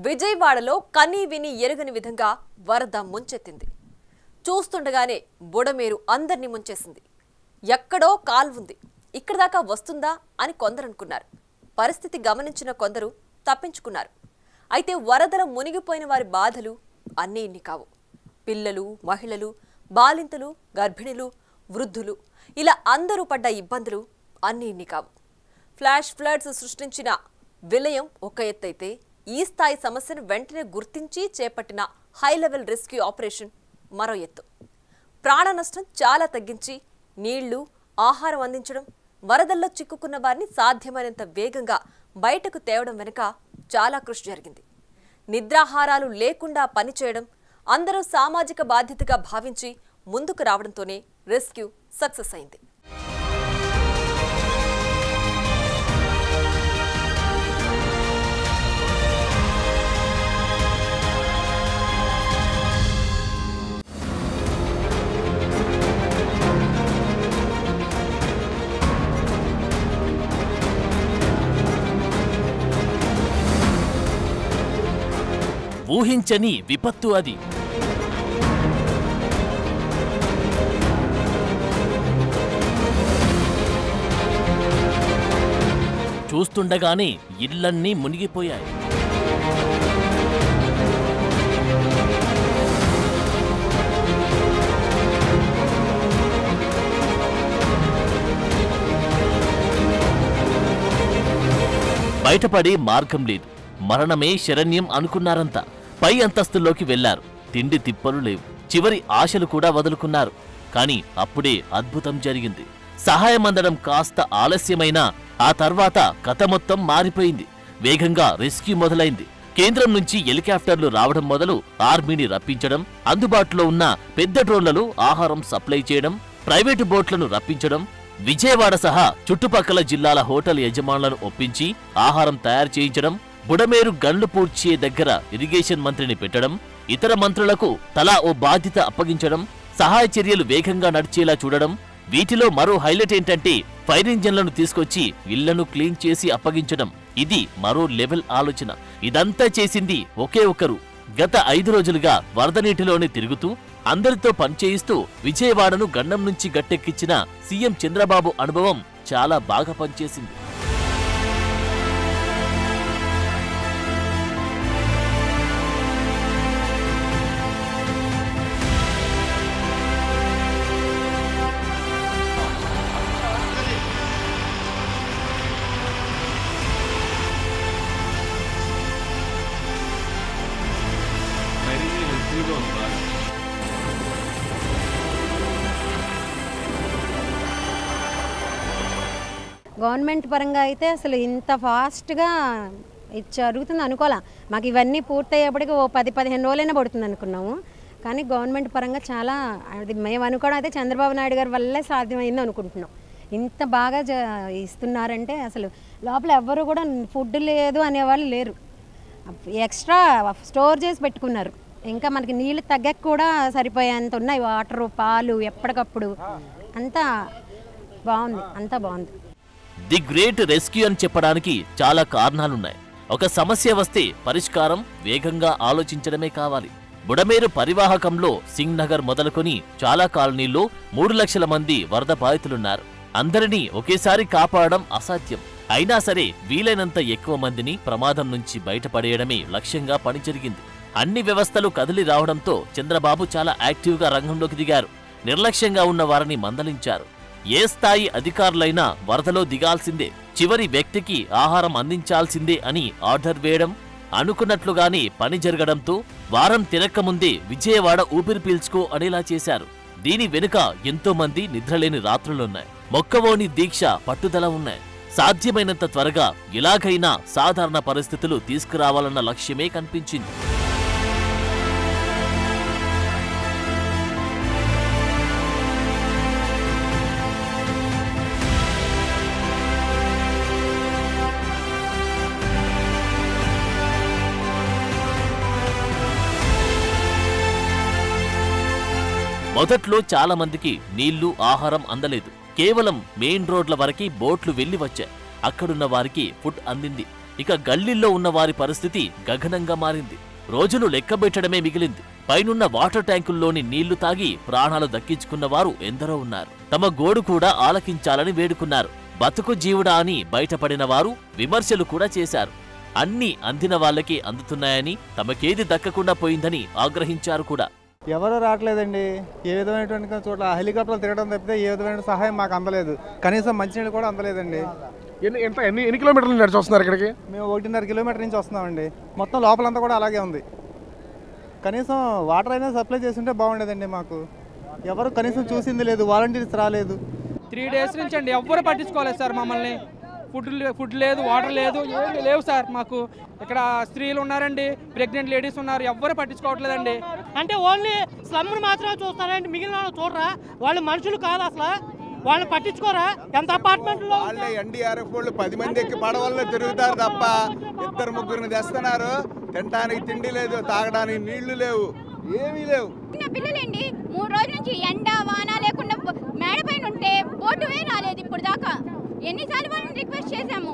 విజయవాడలో కనీ విని ఎరుగని విధంగా వరద ముంచెత్తింది. చూస్తుండగానే బుడమేరు అందర్నీ ముంచేసింది. ఎక్కడో కాల్వుంది, ఇక్కడ దాకా వస్తుందా అని కొందరు అనుకున్నారు. పరిస్థితి గమనించిన కొందరు తప్పించుకున్నారు. అయితే వరదల మునిగిపోయిన వారి బాధలు అన్నీ ఇన్ని కావు. పిల్లలు, మహిళలు, బాలింతలు, గర్భిణులు, వృద్ధులు ఇలా అందరూ పడ్డ ఇబ్బందులు అన్నీ ఇన్ని కావు. ఫ్లాష్ ఫ్లడ్స్ సృష్టించిన విలయం ఒక ఎత్తైతే ఈ స్థాయి సమస్యను వెంటనే గుర్తించి చేపట్టిన హై లెవెల్ రెస్క్యూ ఆపరేషన్ మరో ఎత్తు. ప్రాణ నష్టం చాలా తగ్గించి నీళ్లు, ఆహారం అందించడం, వరదల్లో చిక్కుకున్న వారిని సాధ్యమైనంత వేగంగా బయటకు తేవడం వెనుక చాలా కృషి జరిగింది. నిద్రాహారాలు లేకుండా పనిచేయడం, అందరూ సామాజిక బాధ్యతగా భావించి ముందుకు రావడంతోనే రెస్క్యూ సక్సెస్ అయింది. ఊహించని విపత్తు అది. చూస్తుండగానే ఇళ్లన్నీ మునిగిపోయాయి. బయటపడే మార్గం లేదు. మరణమే శరణ్యం అనుకున్నారంతా. పై అంతస్తుల్లోకి వెళ్లారు. తిండి తిప్పలు లేవు. చివరి ఆశలు కూడా వదులుకున్నారు. కానీ అప్పుడే అద్భుతం జరిగింది. సహాయం అందడం కాస్త ఆలస్యమైనా ఆ తర్వాత కథ మొత్తం మారిపోయింది. వేగంగా రెస్క్యూ మొదలైంది. కేంద్రం నుంచి హెలికాప్టర్లు రావడం మొదలు ఆర్మీని రప్పించడం, అందుబాటులో ఉన్న పెద్ద డ్రోన్లలో ఆహారం సప్లై చేయడం, ప్రైవేటు బోట్లను రప్పించడం, విజయవాడ సహా చుట్టుపక్కల జిల్లాల హోటల్ యజమానులను ఒప్పించి ఆహారం తయారు చేయించడం, బుడమేరు గన్లు పూడ్చే దగ్గర ఇరిగేషన్ మంత్రిని పెట్టడం, ఇతర మంత్రులకు తలా ఓ బాధ్యత అప్పగించడం, సహాయ చర్యలు వేగంగా నడిచేలా చూడడం. వీటిలో మరో హైలైట్ ఏంటంటే ఫైర్ ఇంజన్లను తీసుకొచ్చి ఇళ్లను క్లీన్ చేసి అప్పగించడం. ఇది మరో లెవెల్ ఆలోచన. ఇదంతా చేసింది ఒకే ఒకరు. గత 5 రోజులుగా వరద నీటిలోనే తిరుగుతూ అందరితో పనిచేయిస్తూ విజయవాడను గండం నుంచి గట్టెక్కించిన సీఎం చంద్రబాబు అనుభవం చాలా బాగా పనిచేసింది. గవర్నమెంట్ పరంగా అయితే అసలు ఇంత ఫాస్ట్గా ఇది జరుగుతుంది అనుకోలే. మాకు ఇవన్నీ పూర్తయ్యేప్పటికి ఓ 10-15 రోజులైనా పడుతుంది అనుకున్నాము. కానీ గవర్నమెంట్ పరంగా చాలా అది మేము అనుకోవడం అయితే చంద్రబాబు నాయుడు గారి వల్లే సాధ్యమైంది అనుకుంటున్నాం. ఇంత బాగా ఇస్తున్నారంటే అసలు లోపల ఎవ్వరు కూడా ఫుడ్ లేదు అనేవాళ్ళు లేరు. ఎక్స్ట్రా స్టోర్ చేసి పెట్టుకున్నారు. ఇంకా మనకి నీళ్ళు తగ్గక కూడా సరిపోయేంత ఉన్నాయి. వాటరు, పాలు ఎప్పటికప్పుడు. అంతా బాగుంది, అంతా బాగుంది. ది గ్రేట్ రెస్క్యూ అని చెప్పడానికి చాలా కారణాలున్నాయి. ఒక సమస్య వస్తే పరిష్కారం వేగంగా ఆలోచించడమే కావాలి. బుడమేరు పరివాహకంలో సింగ్ నగర్ మొదలుకొని చాలా కాలనీల్లో 3 లక్షల మంది వరద బాధితులున్నారు. అందరినీ ఒకేసారి కాపాడడం అసాధ్యం. అయినా సరే వీలైనంత ఎక్కువ మందిని ప్రమాదం నుంచి బయటపడేయడమే లక్ష్యంగా పని జరిగింది. అన్ని వ్యవస్థలు కదిలి రావడంతో చంద్రబాబు చాలా యాక్టివ్గా రంగంలోకి దిగారు. నిర్లక్ష్యంగా ఉన్న వారిని మందలించారు. ఏ స్థాయి అధికారులైనా వరదలో దిగాల్సిందే, చివరి వ్యక్తికి ఆహారం అందించాల్సిందే అని ఆర్డర్ వేయడం. అనుకున్నట్లుగానే పని జరగడంతో వారం తిరక్కముందే విజయవాడ ఊపిరి పీల్చుకో అనేలా చేశారు. దీని వెనుక ఎంతో మంది నిద్రలేని రాత్రులున్నాయి. మొక్కవోని దీక్ష, పట్టుదల ఉన్నాయి. సాధ్యమైనంత త్వరగా ఎలాగైనా సాధారణ పరిస్థితులు తీసుకురావాలన్న లక్ష్యమే కనిపించింది. మొదట్లో చాలా మందికి నీళ్లు, ఆహారం అందలేదు. కేవలం మెయిన్ రోడ్ల వరకు బోట్లు వెళ్లి వచ్చాయి. అక్కడున్న వారికి ఫుడ్ అందింది. ఇక గల్లీల్లో ఉన్న వారి పరిస్థితి గగనంగా మారింది. రోజులు లెక్కబెట్టడమే మిగిలింది. పైనున్న వాటర్ ట్యాంకుల్లోని నీళ్లు తాగి ప్రాణాలు దక్కించుకున్న వారు ఎందరో ఉన్నారు. తమ గోడు కూడా ఆలకించాలని వేడుకున్నారు. బతుకు జీవుడా అని బయటపడిన వారు విమర్శలు కూడా చేశారు. అన్నీ అందిన వాళ్ళకి అందుతున్నాయని, తమకేది దక్కకుండా పోయిందని ఆగ్రహించారు కూడా. ఎవరు రావట్లేదండి. ఏ విధమైనటువంటి చోట్ల హెలికాప్టర్లు తిరగడం తప్పితే ఏ విధమైన సహాయం మాకు అందలేదు. కనీసం మంచినీళ్ళు కూడా అందలేదండి. ఎన్ని కిలోమీటర్లు నడిచి వస్తున్నారు ఇక్కడికి? మేము 1.5 కిలోమీటర్ నుంచి వస్తున్నామండి. మొత్తం లోపలంతా కూడా అలాగే ఉంది. కనీసం వాటర్ అయినా సప్లై చేస్తుంటే బాగుండేదండి. మాకు ఎవరు కనీసం చూసింది లేదు, వాలంటీర్స్ రాలేదు. 3 డేస్ నుంచి అండి ఎవ్వరు పట్టించుకోలేదు సార్ మమ్మల్ని. ఫుడ్ లేదు, వాటర్ లేదు, ఏమి లేవు సార్. మాకు ఇక్కడ స్త్రీలు ఉన్నారండి, ప్రెగ్నెంట్ లేడీస్ ఉన్నారు, ఎవ్వరు పట్టించుకోవట్లేదండి. అంటే ఓన్లీ స్లమ్ను మాత్రమే చూస్తారండి, మిగిలిన వాళ్ళు చూడరా? వాళ్ళు మనుషులు కాదు అసలు, వాళ్ళని పట్టించుకోరా? ఎంత అపార్ట్మెంట్లో ఎన్డీఆర్ఎఫ్ వాళ్ళు 10 మంది ఎక్కి పడవల్లో తిరుగుతారు తప్ప 2-3 తెస్తున్నారు. తినడానికి తిండి లేదు, తాగడానికి నీళ్లు లేవు, ఏమీ లేవు. పిల్లలండి 3 రోజుల నుంచి ఎండ వాన లేకుండా మేడ పైన ఉంటే బోటువే రాలేదు ఇప్పుడు దాకా. ఎన్నిసార్లు వాళ్ళని రిక్వెస్ట్ చేశాము.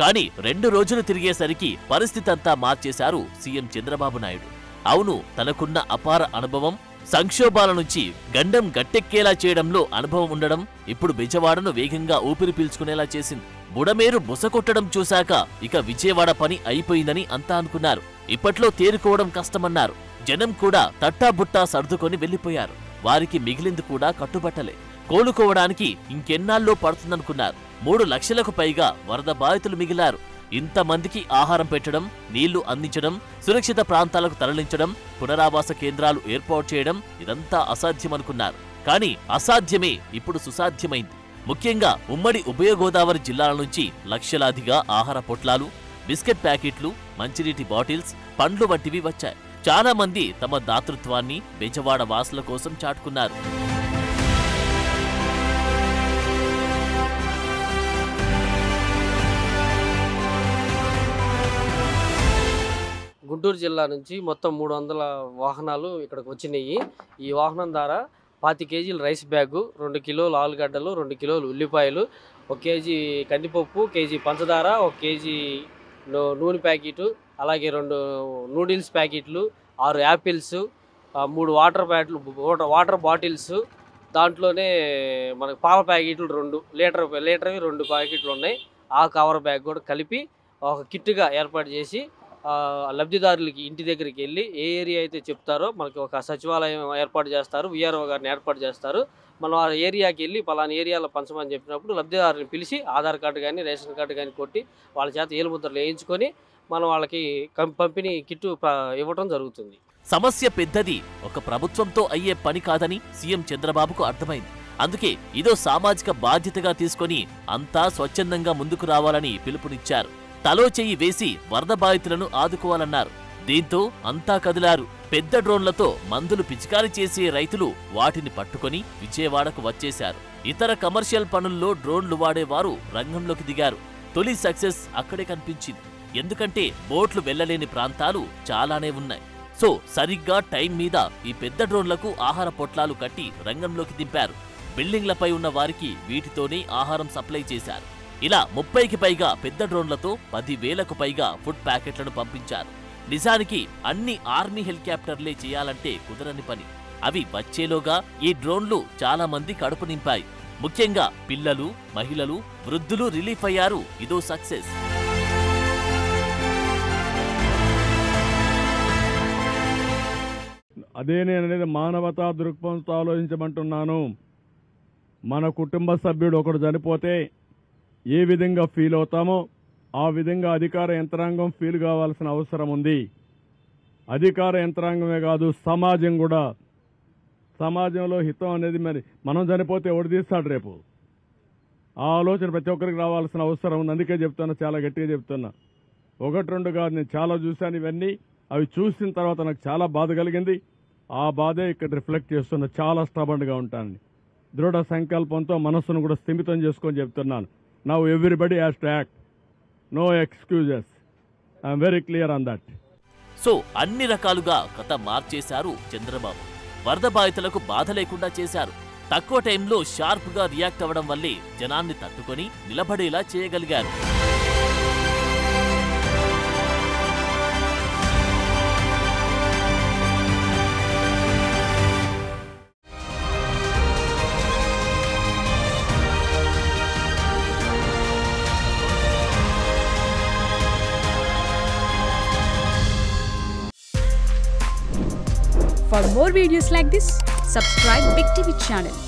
కానీ 2 రోజులు తిరిగేసరికి పరిస్థితి అంతా మార్చేశారు సీఎం చంద్రబాబు నాయుడు. అవును, తనకున్న అపార అనుభవం, సంక్షోభాల నుంచి గండం గట్టెక్కేలా చేయడంలో అనుభవం ఉండడం ఇప్పుడు బెజవాడను వేగంగా ఊపిరి పీల్చుకునేలా చేసింది. బుడమేరు బుసకొట్టడం చూశాక ఇక విజయవాడ పని అయిపోయిందని అంతా అనుకున్నారు. ఇప్పట్లో తేరుకోవడం కష్టమన్నారు. జనం కూడా తట్టాబుట్టా సర్దుకొని వెళ్లిపోయారు. వారికి మిగిలింది కూడా కట్టుబట్టలే. కోలుకోవడానికి ఇంకెన్నాళ్ళో పడుతుందనుకున్నారు. 3 లక్షలకు పైగా వరద బాధితులు మిగిలారు. ఇంతమందికి ఆహారం పెట్టడం, నీళ్లు అందించడం, సురక్షిత ప్రాంతాలకు తరలించడం, పునరావాస కేంద్రాలు ఏర్పాటు చేయడం ఇదంతా అసాధ్యమనుకున్నారు. కానీ అసాధ్యమే ఇప్పుడు సుసాధ్యమైంది. ముఖ్యంగా ఉమ్మడి ఉభయ గోదావరి జిల్లాల నుంచి లక్షలాదిగా ఆహార పొట్లాలు, బిస్కెట్ ప్యాకెట్లు, మంచినీటి బాటిల్స్, పండ్లు వంటివి వచ్చాయి. చాలా మంది తమ దాతృత్వాన్ని బెజవాడ వాసుల కోసం చాటుకున్నారు. గుంటూరు జిల్లా నుంచి మొత్తం 300 వాహనాలు ఇక్కడికి వచ్చినాయి. ఈ వాహనం ద్వారా 25 కేజీలు రైస్ బ్యాగు, 2 కిలోలు ఆలుగడ్డలు, 2 కిలోలు ఉల్లిపాయలు, 1 కేజీ కందిపప్పు, కేజీ పంచదార, 1 కేజీ నూనె ప్యాకెటు, అలాగే 2 నూడిల్స్ ప్యాకెట్లు, 6 యాపిల్స్, 3 వాటర్ బాటిల్స్, దాంట్లోనే మనకు పాల ప్యాకెట్లు 2 లీటర్వి 2 ప్యాకెట్లు ఉన్నాయి. ఆ కవర్ బ్యాగ్ కూడా కలిపి ఒక కిట్గా ఏర్పాటు చేసి లబ్ధిదారులకి ఇంటి దగ్గరికి వెళ్ళి ఏ ఏరియా అయితే చెప్తారో మనకి ఒక సచివాలయం ఏర్పాటు చేస్తారు, విఆర్ఓ గారిని ఏర్పాటు చేస్తారు. మనం ఆ ఏరియాకి వెళ్ళి పలానా ఏరియాలో పంచమని చెప్పినప్పుడు లబ్ధిదారుని పిలిచి ఆధార్ కార్డు కానీ రేషన్ కార్డు కానీ కొట్టి వాళ్ళ చేత ఏలుముద్రలు వేయించుకొని మనం వాళ్ళకి పంపిణీ కిట్టు ఇవ్వడం జరుగుతుంది. సమస్య పెద్దది, ఒక ప్రభుత్వంతో అయ్యే పని కాదని సీఎం చంద్రబాబుకు అర్థమైంది. అందుకే ఇదో సామాజిక బాధ్యతగా తీసుకొని అంతా స్వచ్ఛందంగా ముందుకు రావాలని పిలుపునిచ్చారు. తలో చెయ్యి వేసి వరద బాధితులను ఆదుకోవాలన్నారు. దీంతో అంతా కదిలారు. పెద్ద డ్రోన్లతో మందులు పిచికారీ చేసే రైతులు వాటిని పట్టుకొని విజయవాడకు వచ్చేశారు. ఇతర కమర్షియల్ పనుల్లో డ్రోన్లు వాడేవారు రంగంలోకి దిగారు. తొలి సక్సెస్ అక్కడే కనిపించింది. ఎందుకంటే బోట్లు వెళ్లలేని ప్రాంతాలు చాలానే ఉన్నాయి. సో సరిగ్గా టైం మీద ఈ పెద్ద డ్రోన్లకు ఆహార పొట్లాలు కట్టి రంగంలోకి దింపారు. బిల్డింగ్లపై ఉన్న వారికి వీటితోనే ఆహారం సప్లై చేశారు. ఇలా 30కి పైగా పెద్ద డ్రోన్లతో 10,000కు పైగా ఫుడ్ ప్యాకెట్లను పంపించారు. నిజానికి అన్ని ఆర్మీ హెలికాప్టర్లే చేయాలంటే కుదరని పని. అవి వచ్చేలోగా ఈ డ్రోన్లు చాలా మంది కడుపు నింపాయి. ముఖ్యంగా పిల్లలు, మహిళలు, వృద్ధులు రిలీఫ్ అయ్యారు. ఇదో సక్సెస్. అదే నేననేది మానవతా దృక్పథంతో ఆలోచించమంటున్నాను. మన కుటుంబ సభ్యుడు ఒకడు చనిపోతే ఏ విధంగా ఫీల్ అవుతామో ఆ విధంగా అధికార యంత్రాంగం ఫీల్ కావాల్సిన అవసరం ఉంది. అధికార యంత్రాంగమే కాదు, సమాజం కూడా. సమాజంలో హితం అనేది మరి మనం చనిపోతే ఎవడు తీస్తాడు రేపు? ఆ ఆలోచన ప్రతి ఒక్కరికి రావాల్సిన అవసరం ఉంది. అందుకే చెప్తున్నా, చాలా గట్టిగా చెప్తున్నా. 1-2 కాదు, నేను చాలా చూశాను ఇవన్నీ. అవి చూసిన తర్వాత నాకు చాలా బాధ కలిగింది. ఆ బాధే ఇక్కడ రిఫ్లెక్ట్ చేస్తున్నా. చాలా స్టబర్న్గా ఉంటాను. దృఢ సంకల్పంతో మనస్సును కూడా స్థిమితం చేసుకొని చెప్తున్నాను. Now everybody has to act. No excuses. I am very clear on that. So అన్ని రకాలుగా కథ మార్చేశారు చంద్రబాబు. వరద బాధితులకు బాధ లేకుండా చేశారు. తక్కువ టైంలో షార్ప్గా రియాక్ట్ అవ్వడం వల్లే జనాన్ని తట్టుకొని నిలబడేలా చేయగలిగారు. For more videos like this, subscribe Big TV channel.